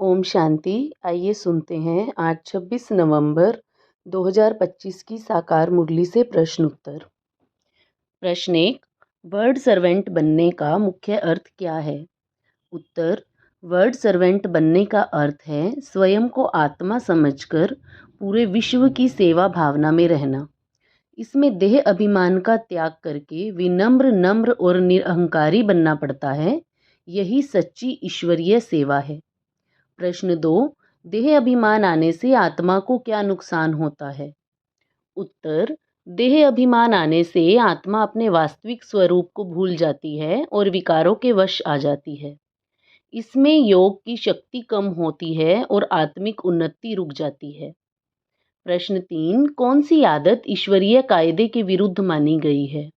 ओम शांति। आइए सुनते हैं आज 26 नवंबर 2025 की साकार मुरली से प्रश्न उत्तर। प्रश्न 1, वर्ड सर्वेंट बनने का मुख्य अर्थ क्या है? उत्तर, वर्ड सर्वेंट बनने का अर्थ है स्वयं को आत्मा समझकर पूरे विश्व की सेवा भावना में रहना। इसमें देह अभिमान का त्याग करके विनम्र, नम्र और निरहंकारी बनना पड़ता है। यही सच्ची ईश्वरीय सेवा है। प्रश्न 2, देह अभिमान आने से आत्मा को क्या नुकसान होता है? उत्तर, देह अभिमान आने से आत्मा अपने वास्तविक स्वरूप को भूल जाती है और विकारों के वश आ जाती है। इसमें योग की शक्ति कम होती है और आत्मिक उन्नति रुक जाती है। प्रश्न 3, कौन सी आदत ईश्वरीय कायदे के विरुद्ध मानी गई है?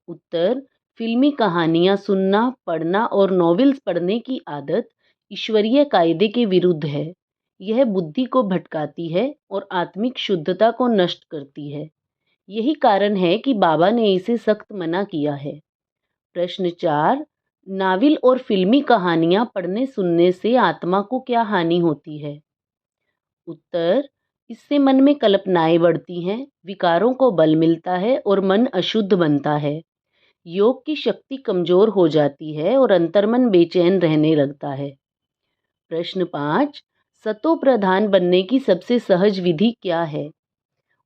उत्तर, फिल्मी कहानियां सुनना, पढ़ना और नॉवेल्स पढ़ने की आदत ईश्वरीय कायदे के विरुद्ध है। यह बुद्धि को भटकाती है और आत्मिक शुद्धता को नष्ट करती है। यही कारण है कि बाबा ने इसे सख्त मना किया है। प्रश्न 4, नावल और फिल्मी कहानियां पढ़ने सुनने से आत्मा को क्या हानि होती है? उत्तर, इससे मन में कल्पनाएं बढ़ती हैं, विकारों को बल मिलता है और मन अशुद्ध बनता है। योग की शक्ति कमजोर हो जाती है और अंतर्मन बेचैन रहने लगता है। प्रश्न 5, सतो प्रधान बनने की सबसे सहज विधि क्या है?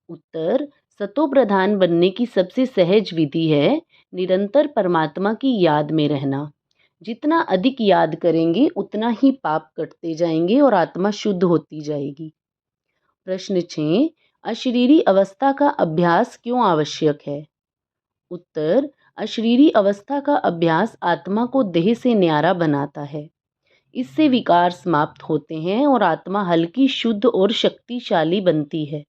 उत्तर, सतो प्रधान बनने की सबसे सहज विधि है निरंतर परमात्मा की याद में रहना। जितना अधिक याद करेंगे उतना ही पाप कटते जाएंगे और आत्मा शुद्ध होती जाएगी। प्रश्न 6, अशरीरी अवस्था का अभ्यास क्यों आवश्यक है? उत्तर, अशरीरी अवस्था का अभ्यास आत्मा को देह से न्यारा बनाता है। इससे विकार समाप्त होते हैं और आत्मा हल्की, शुद्ध और शक्तिशाली बनती है।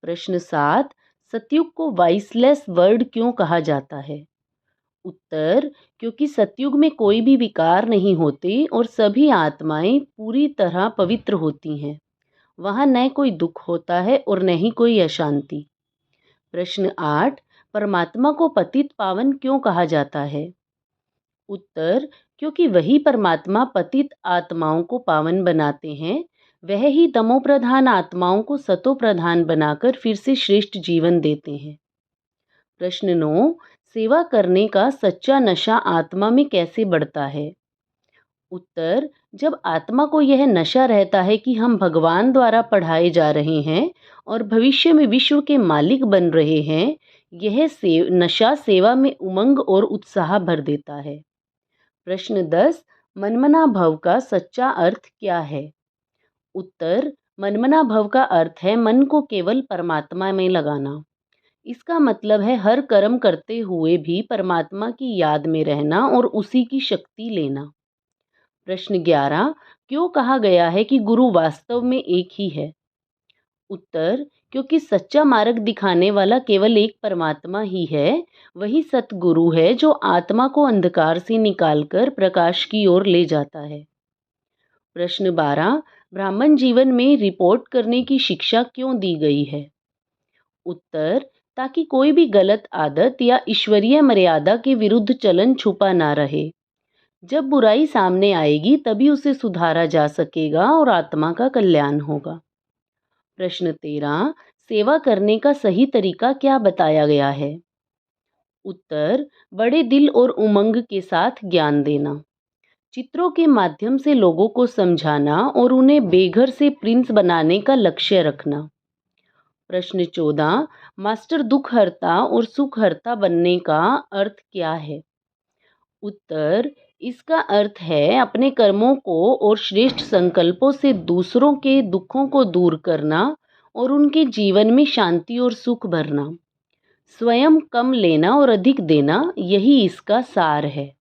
प्रश्न 7, सतयुग को वॉइसलेस वर्ल्ड क्यों कहा जाता है? उत्तर, क्योंकि सतयुग में कोई भी विकार नहीं होते और सभी आत्माएं पूरी तरह पवित्र होती हैं। वहाँ न कोई दुख होता है और न ही कोई अशांति। प्रश्न 8, परमात्मा को पतित पावन क्यों कहा जाता है? उत्तर, क्योंकि वही परमात्मा पतित आत्माओं को पावन बनाते हैं। वह ही तमो प्रधान आत्माओं को सतो प्रधान बनाकर फिर से श्रेष्ठ जीवन देते हैं। प्रश्न 9, सेवा करने का सच्चा नशा आत्मा में कैसे बढ़ता है? उत्तर, जब आत्मा को यह नशा रहता है कि हम भगवान द्वारा पढ़ाए जा रहे हैं और भविष्य में विश्व के मालिक बन रहे हैं, यह नशा सेवा में उमंग और उत्साह भर देता है। प्रश्न 10, मनमना भव का सच्चा अर्थ क्या है? उत्तर, मनमना भव का अर्थ है मन को केवल परमात्मा में लगाना। इसका मतलब है हर कर्म करते हुए भी परमात्मा की याद में रहना और उसी की शक्ति लेना। प्रश्न 11, क्यों कहा गया है कि गुरु वास्तव में एक ही है? उत्तर, क्योंकि सच्चा मार्ग दिखाने वाला केवल एक परमात्मा ही है। वही सतगुरु है जो आत्मा को अंधकार से निकालकर प्रकाश की ओर ले जाता है। प्रश्न 12, ब्राह्मण जीवन में रिपोर्ट करने की शिक्षा क्यों दी गई है? उत्तर, ताकि कोई भी गलत आदत या ईश्वरीय मर्यादा के विरुद्ध चलन छुपा ना रहे। जब बुराई सामने आएगी तभी उसे सुधारा जा सकेगा और आत्मा का कल्याण होगा। प्रश्न 13, सेवा करने का सही तरीका क्या बताया गया है? उत्तर, बड़े दिल और उमंग के साथ ज्ञान देना, चित्रों के माध्यम से लोगों को समझाना और उन्हें बेघर से प्रिंस बनाने का लक्ष्य रखना। प्रश्न 14, मास्टर दुख हरता और सुख हरता बनने का अर्थ क्या है? उत्तर, इसका अर्थ है अपने कर्मों को और श्रेष्ठ संकल्पों से दूसरों के दुखों को दूर करना और उनके जीवन में शांति और सुख भरना। स्वयं कम लेना और अधिक देना, यही इसका सार है।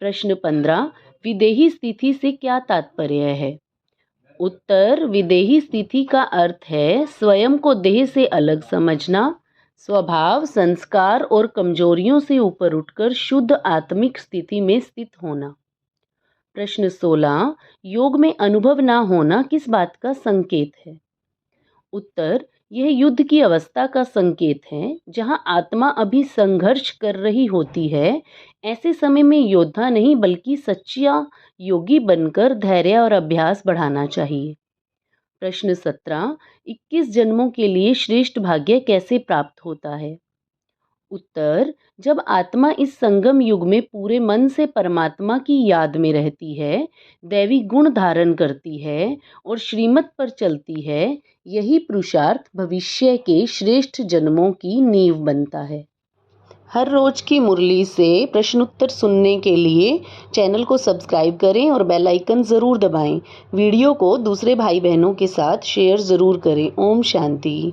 प्रश्न 15, विदेही स्थिति से क्या तात्पर्य है? उत्तर, विदेही स्थिति का अर्थ है स्वयं को देह से अलग समझना, स्वभाव, संस्कार और कमजोरियों से ऊपर उठकर शुद्ध आत्मिक स्थिति में स्थित होना। प्रश्न 16, योग में अनुभव ना होना किस बात का संकेत है? उत्तर, यह युद्ध की अवस्था का संकेत है, जहाँ आत्मा अभी संघर्ष कर रही होती है। ऐसे समय में योद्धा नहीं बल्कि सच्चा योगी बनकर धैर्य और अभ्यास बढ़ाना चाहिए। प्रश्न 17, 21 जन्मों के लिए श्रेष्ठ भाग्य कैसे प्राप्त होता है? उत्तर, जब आत्मा इस संगम युग में पूरे मन से परमात्मा की याद में रहती है, दैवी गुण धारण करती है और श्रीमत पर चलती है, यही पुरुषार्थ भविष्य के श्रेष्ठ जन्मों की नींव बनता है। हर रोज की मुरली से प्रश्नोत्तर सुनने के लिए चैनल को सब्सक्राइब करें और बेल आइकन ज़रूर दबाएं। वीडियो को दूसरे भाई बहनों के साथ शेयर ज़रूर करें। ओम शांति।